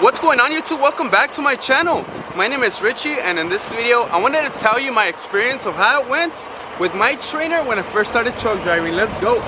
What's going on, YouTube? Welcome back to my channel. My name is Richie, and in this video I wanted to tell you my experience of how it went with my trainer when I first started truck driving. Let's go.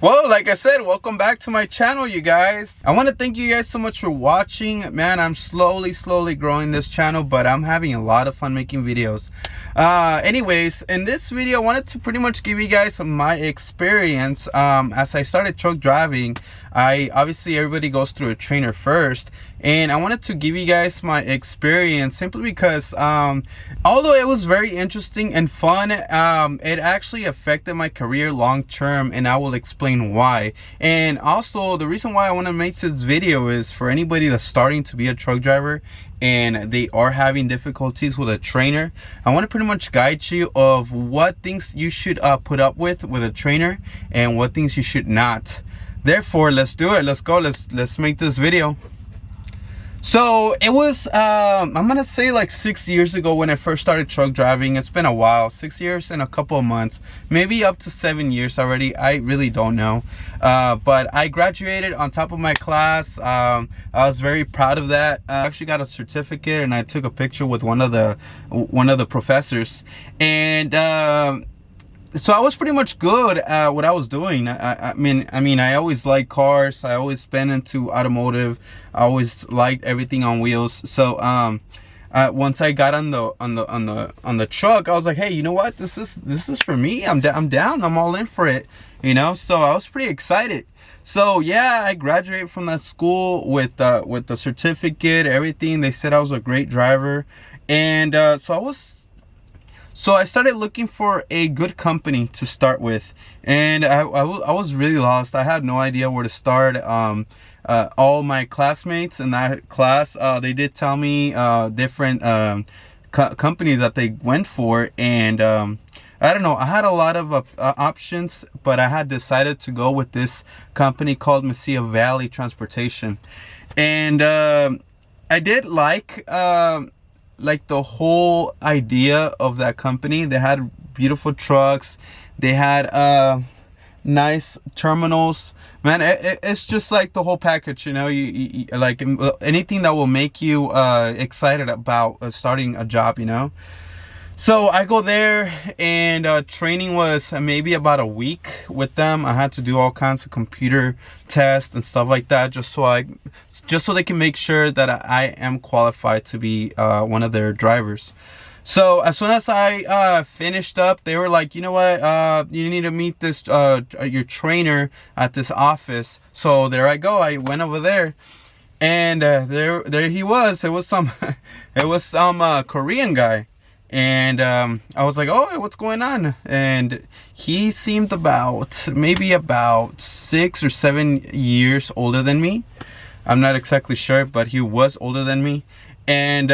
Well, like I said, welcome back to my channel, you guys. I want to thank you guys so much for watching. Man, I'm slowly growing this channel, but I'm having a lot of fun making videos. Anyways, in this video, I wanted to pretty much give you guys my experience. As I started truck driving, obviously everybody goes through a trainer first, and I wanted to give you guys my experience simply because although it was very interesting and fun, it actually affected my career long term, and I will explain why. And also, the reason why I want to make this video is for anybody that's starting to be a truck driver and they are having difficulties with a trainer. I want to pretty much guide you of what things you should put up with a trainer and what things you should not. Therefore, let's do it. Let's go. Let's make this video. So it was I'm gonna say like 6 years ago when I first started truck driving. It's been a while, 6 years and a couple of months, maybe up to 7 years already. I really don't know, but I graduated on top of my class. I was very proud of that. I actually got a certificate, and I took a picture with one of the professors, and so I was pretty much good at what I was doing. I mean, I always liked cars. I always been into automotive. I always liked everything on wheels. So once I got on the truck, I was like, hey, you know what? This is for me. I'm down. I'm all in for it. You know. So I was pretty excited. So yeah, I graduated from that school with the certificate, everything. They said I was a great driver, and so I started looking for a good company to start with, and I was really lost. I had no idea where to start. All my classmates in that class, they did tell me different companies that they went for, and I don't know. I had a lot of options, but I had decided to go with this company called Mesilla Valley Transportation, and I did like the whole idea of that company. They had beautiful trucks. They had nice terminals. Man, it's just like the whole package, you know. You like anything that will make you excited about starting a job, you know. So I go there, and training was maybe about a week with them. I had to do all kinds of computer tests and stuff like that, just so they can make sure that I am qualified to be one of their drivers. So as soon as I finished up, they were like, you know what, you need to meet this your trainer at this office. So there I go. I went over there, and there he was. It was some Korean guy. And I was like, oh, what's going on? And he seemed maybe about 6 or 7 years older than me. I'm not exactly sure, but he was older than me. And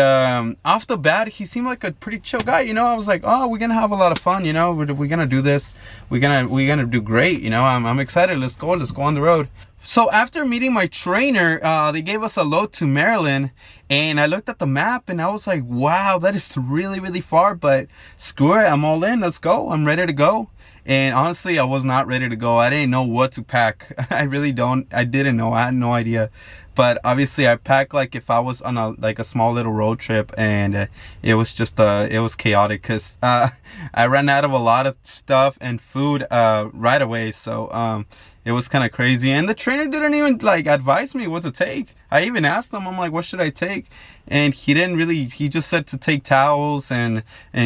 off the bat, he seemed like a pretty chill guy, you know. I was like, oh, we're gonna have a lot of fun, you know. We're gonna do this. We're gonna do great, you know. I'm excited. Let's go on the road. So after meeting my trainer, they gave us a load to Maryland, and I looked at the map and I was like, wow, that is really far, but screw it, I'm all in. Let's go. I'm ready to go. And honestly, I was not ready to go. I didn't know what to pack. I didn't know. I had no idea. But obviously I packed like if I was on a small little road trip, and it was just it was chaotic because I ran out of a lot of stuff and food right away. So it was kind of crazy, and the trainer didn't even like advise me what to take. I even asked him, I'm like, what should I take? And he just said to take towels and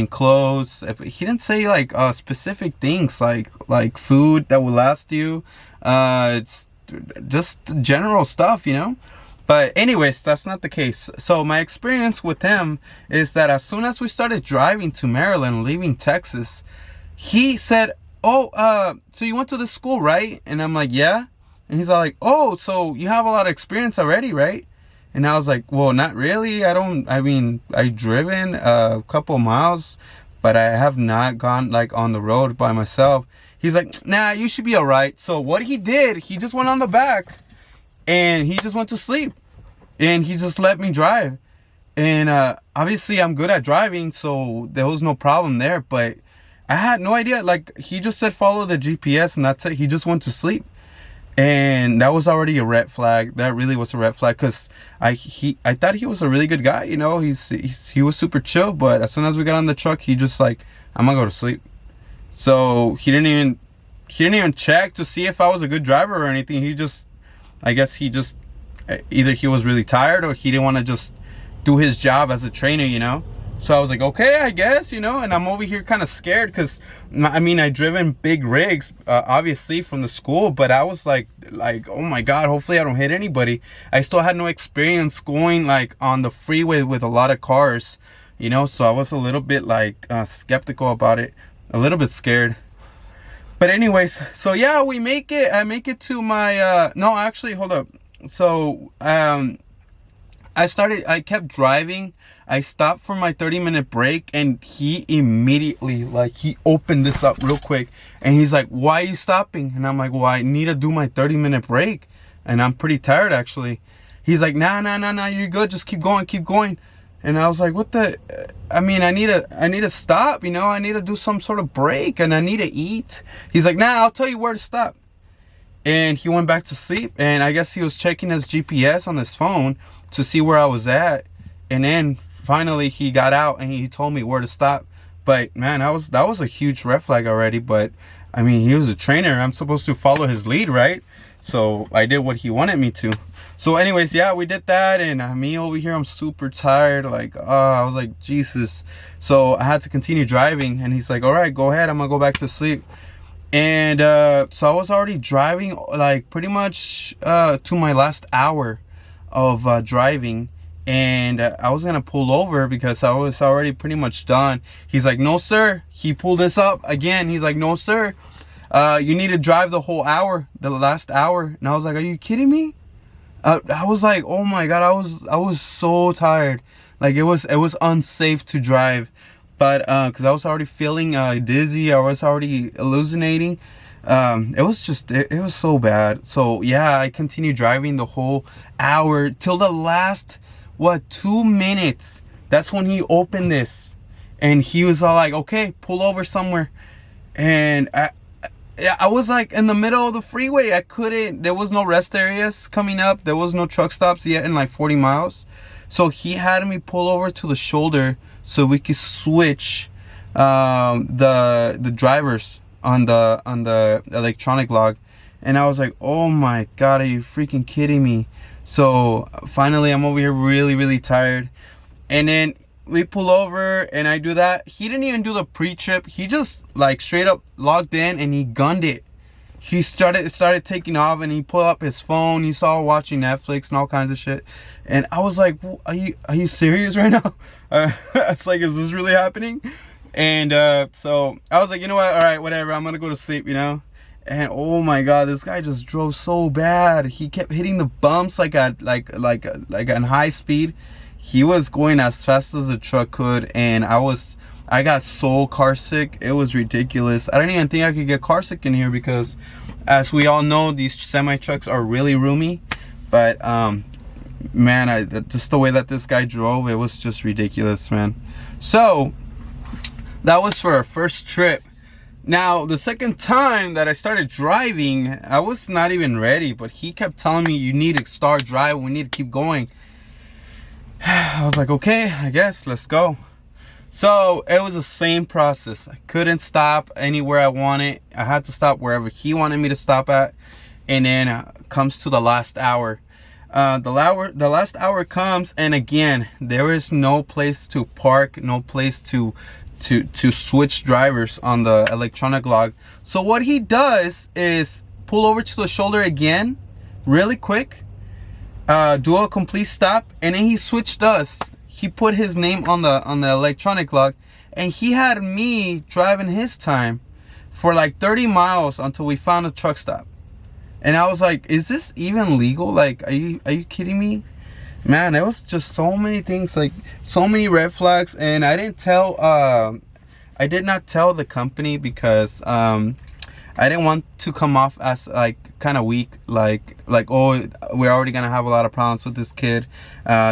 clothes. He didn't say like specific things like food that will last you. It's just general stuff, you know. But anyways, that's not the case. So my experience with him is that as soon as we started driving to Maryland, leaving Texas, he said, oh, so you went to this school, right? And I'm like, yeah. And he's like, oh, so you have a lot of experience already, right? And I was like, well, not really. I've driven a couple miles, but I have not gone like on the road by myself. He's like, nah, you should be all right. So what he did, he just went on the back and he just went to sleep, and he just let me drive. And obviously I'm good at driving, so there was no problem there, but I had no idea. Like, he just said follow the GPS and that's it. He just went to sleep. And that was already a red flag. That really was a red flag, because I thought he was a really good guy, you know. He was super chill, but as soon as we got on the truck, he just like, I'm gonna go to sleep. So he didn't even check to see if I was a good driver or anything. He just, I guess he just, either he was really tired or he didn't want to just do his job as a trainer, you know. So I was like, okay, I guess, you know. And I'm over here kind of scared, because I mean, I driven big rigs, obviously, from the school, but I was like, oh my God, hopefully I don't hit anybody. I still had no experience going like on the freeway with a lot of cars, you know. So I was a little bit like skeptical about it, a little bit scared. But anyways, so yeah, we make it. I make it to my no, actually, hold up. So I kept driving. I stopped for my 30-minute break, and he immediately, like, he opened this up real quick, and he's like, why are you stopping? And I'm like, well, I need to do my 30-minute break, and I'm pretty tired, actually. He's like, nah, you're good, just keep going. And I was like, what the, I mean, I need to stop, you know. I need to do some sort of break, and I need to eat. He's like, nah, I'll tell you where to stop. And he went back to sleep, and I guess he was checking his GPS on his phone to see where I was at. And then finally he got out and he told me where to stop. But man, that was a huge red flag already. But I mean, he was a trainer. I'm supposed to follow his lead, right? So I did what he wanted me to. So anyways, yeah, we did that. And me over here, I'm super tired. Like, I was like, Jesus. So I had to continue driving. And he's like, all right, go ahead. I'm gonna go back to sleep. And so I was already driving, like, pretty much to my last hour of driving. And I was gonna pull over because I was already pretty much done. He's like, no sir. He pulled this up again. He's like, no sir, you need to drive the whole hour, the last hour. And I was like, are you kidding me? I was like, oh my God, I was so tired. Like, it was unsafe to drive. But because I was already feeling dizzy, I was already hallucinating. It was just, it was so bad. So yeah, I continued driving the whole hour till the last, 2 minutes. That's when he opened this, and he was all like, okay, pull over somewhere. And I was like in the middle of the freeway. I couldn't, there was no rest areas coming up. There was no truck stops yet in like 40 miles. So he had me pull over to the shoulder so we could switch the drivers on the electronic log. And I was like, oh my God, are you freaking kidding me? So finally I'm over here really tired, and then we pull over and I do that. He didn't even do the pre-trip. He just like straight up logged in and he gunned it. He started taking off, and he pulled up his phone. He saw watching Netflix and all kinds of shit. And I was like, are you serious right now? It's like, is this really happening? And so I was like, you know what? All right, whatever. I'm gonna go to sleep, you know. And oh my God, this guy just drove so bad. He kept hitting the bumps like at high speed. He was going as fast as a truck could, and I got so car sick. It was ridiculous. I didn't even think I could get car sick in here because, as we all know, these semi trucks are really roomy. But man, just the way that this guy drove, it was just ridiculous, man. So that was for our first trip. Now, the second time that I started driving, I was not even ready, but he kept telling me, you need to start driving, we need to keep going. I was like, okay, I guess, let's go. So it was the same process. I couldn't stop anywhere I wanted. I had to stop wherever he wanted me to stop at. And then comes to the last hour. The last hour comes, and again, there is no place to park, no place to switch drivers on the electronic log. So what he does is pull over to the shoulder again really quick, do a complete stop, and then he switched us. He put his name on the electronic log, and he had me driving his time for like 30 miles until we found a truck stop. And I was like, is this even legal? Like, are you kidding me? Man, it was just so many things, like so many red flags. And I did not tell the company because I didn't want to come off as like kind of weak, like, oh, we're already gonna have a lot of problems with this kid.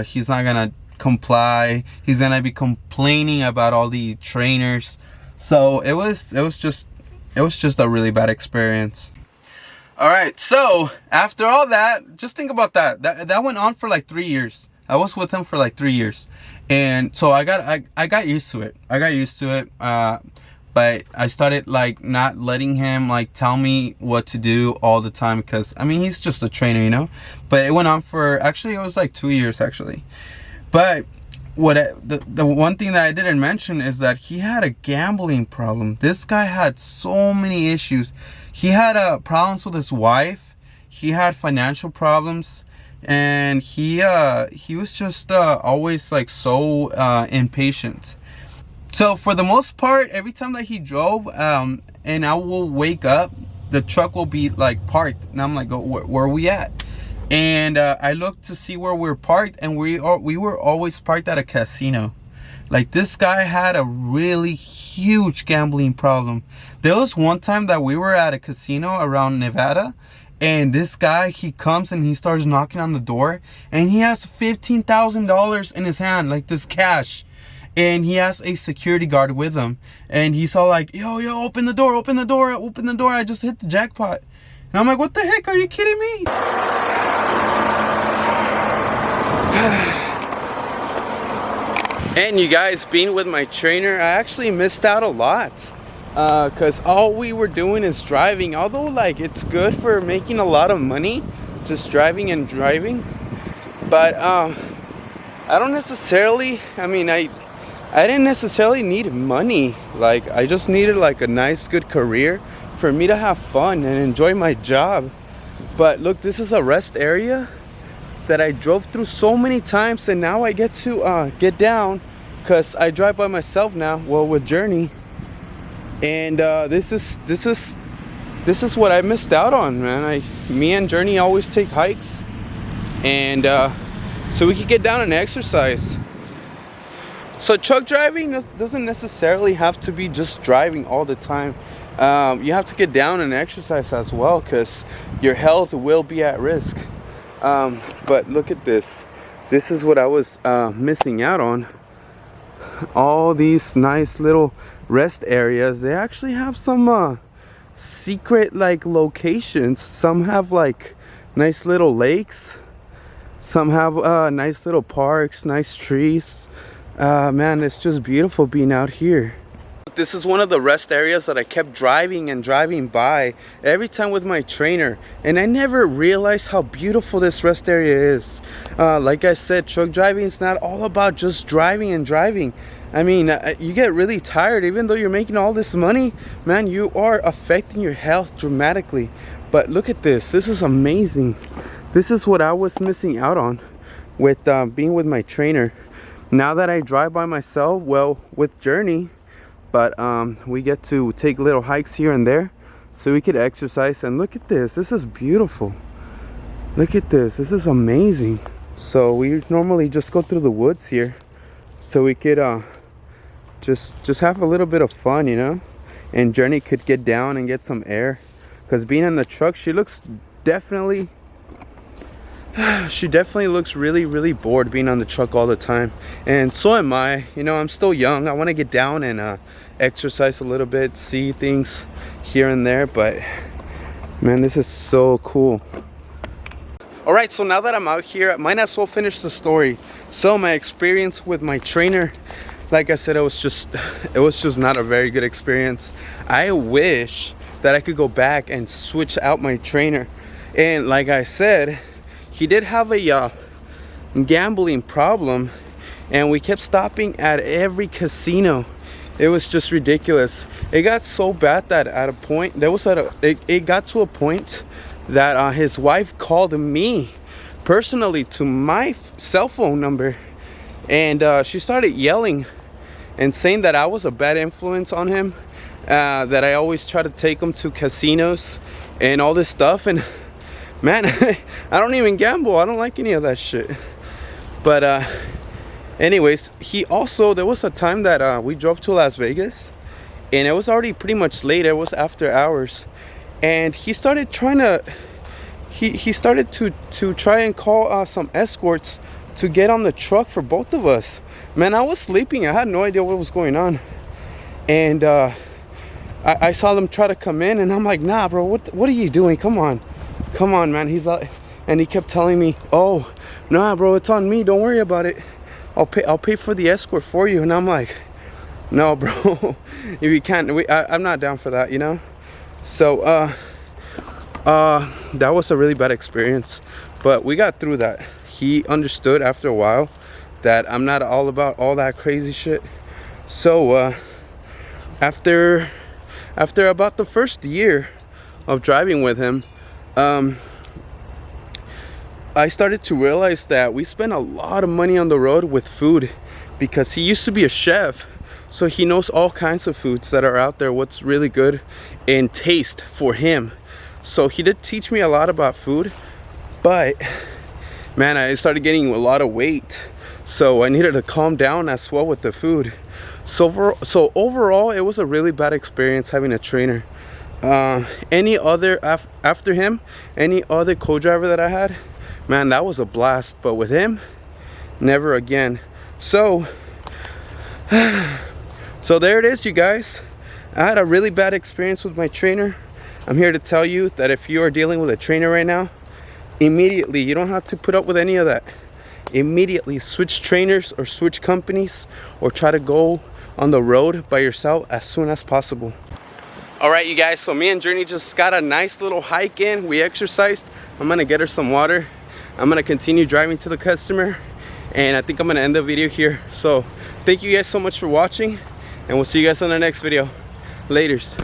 He's not gonna comply. He's gonna be complaining about all the trainers. So it was just a really bad experience. All right, so after all that, just think about that went on for like 3 years. I was with him for like 3 years, and so I got used to it. But I started like not letting him like tell me what to do all the time, because I mean, he's just a trainer, you know. But it went on for, actually it was like 2 years actually. But the one thing that I didn't mention is that he had a gambling problem. This guy had so many issues. He had problems with his wife. He had financial problems, and he was just always like so impatient. So for the most part, every time that he drove, and I will wake up, the truck will be like parked, and I'm like, oh, where are we at? And I looked to see where we're parked, and we were always parked at a casino. Like, this guy had a really huge gambling problem. There was one time that we were at a casino around Nevada, and this guy, he comes and he starts knocking on the door, and he has $15,000 in his hand, like this cash. And he has a security guard with him, and he's all like, yo, open the door, I just hit the jackpot. And I'm like, what the heck, are you kidding me? And you guys, being with my trainer, I actually missed out a lot, because all we were doing is driving. Although like it's good for making a lot of money, just driving and driving, but I don't necessarily, I mean, I didn't necessarily need money. Like, I just needed like a nice good career for me to have fun and enjoy my job. But look, this is a rest area that I drove through so many times, and now I get to get down, because I drive by myself now, well, with Journey. And this is what I missed out on, man. Me and Journey always take hikes, and so we could get down and exercise. So truck driving doesn't necessarily have to be just driving all the time. You have to get down and exercise as well, because your health will be at risk. But look at this. This is what I was missing out on. All these nice little rest areas. They actually have some secret like locations. Some have like nice little lakes. Some have nice little parks, nice trees. Man, it's just beautiful being out here. This is one of the rest areas that I kept driving and driving by every time with my trainer, and I never realized how beautiful this rest area is. Like I said, truck driving is not all about just driving and driving. I mean, you get really tired. Even though you're making all this money, man, you are affecting your health dramatically. But look at this. This is amazing. This is what I was missing out on with being with my trainer. Now that I drive by myself, well, with Journey, but we get to take little hikes here and there, so we could exercise. And look at this. This is beautiful. Look at this. This is amazing. So we normally just go through the woods here, so we could just have a little bit of fun, you know. And Journey could get down and get some air, because being in the truck, she definitely looks really bored being on the truck all the time. And so am I. You know, I'm still young. I want to get down and exercise a little bit, see things here and there. But man, this is so cool. All right, so now that I'm out here, I might as well finish the story. So my experience with my trainer, like I said, it was just not a very good experience. I wish that I could go back and switch out my trainer. And like I said, he did have a gambling problem, and we kept stopping at every casino. It was just ridiculous. It got so bad that at a point, it got to a point that his wife called me personally to my cell phone number, and she started yelling and saying that I was a bad influence on him, that I always try to take him to casinos and all this stuff. And man, I don't even gamble. I don't like any of that shit. But anyways, there was a time that we drove to Las Vegas, and it was already pretty much late. It was after hours, and he started trying to he started to try and call some escorts to get on the truck for both of us. Man, I was sleeping. I had no idea what was going on. And I saw them try to come in, and I'm like, nah, bro, what are you doing? Come on, man. He's like, and he kept telling me, oh, nah, bro, it's on me. Don't worry about it. I'll pay for the escort for you. And I'm like, no, bro, if you can't, I'm not down for that, you know. So that was a really bad experience, but we got through that. He understood after a while that I'm not all about all that crazy shit. So after about the first year of driving with him, I started to realize that we spend a lot of money on the road with food, because he used to be a chef, so he knows all kinds of foods that are out there, what's really good in taste for him. So he did teach me a lot about food, but man, I started getting a lot of weight, so I needed to calm down as well with the food. So overall, it was a really bad experience having a trainer. Any other after him, any other co-driver that I had, man, that was a blast. But with him, never again. So there it is, you guys. I had a really bad experience with my trainer. I'm here to tell you that if you are dealing with a trainer right now, immediately, you don't have to put up with any of that. Immediately switch trainers or switch companies, or try to go on the road by yourself as soon as possible. All right, you guys, so me and Journey just got a nice little hike in. We exercised. I'm gonna get her some water. I'm gonna continue driving to the customer, and I think I'm gonna end the video here. So thank you guys so much for watching, and we'll see you guys on the next video. Laters.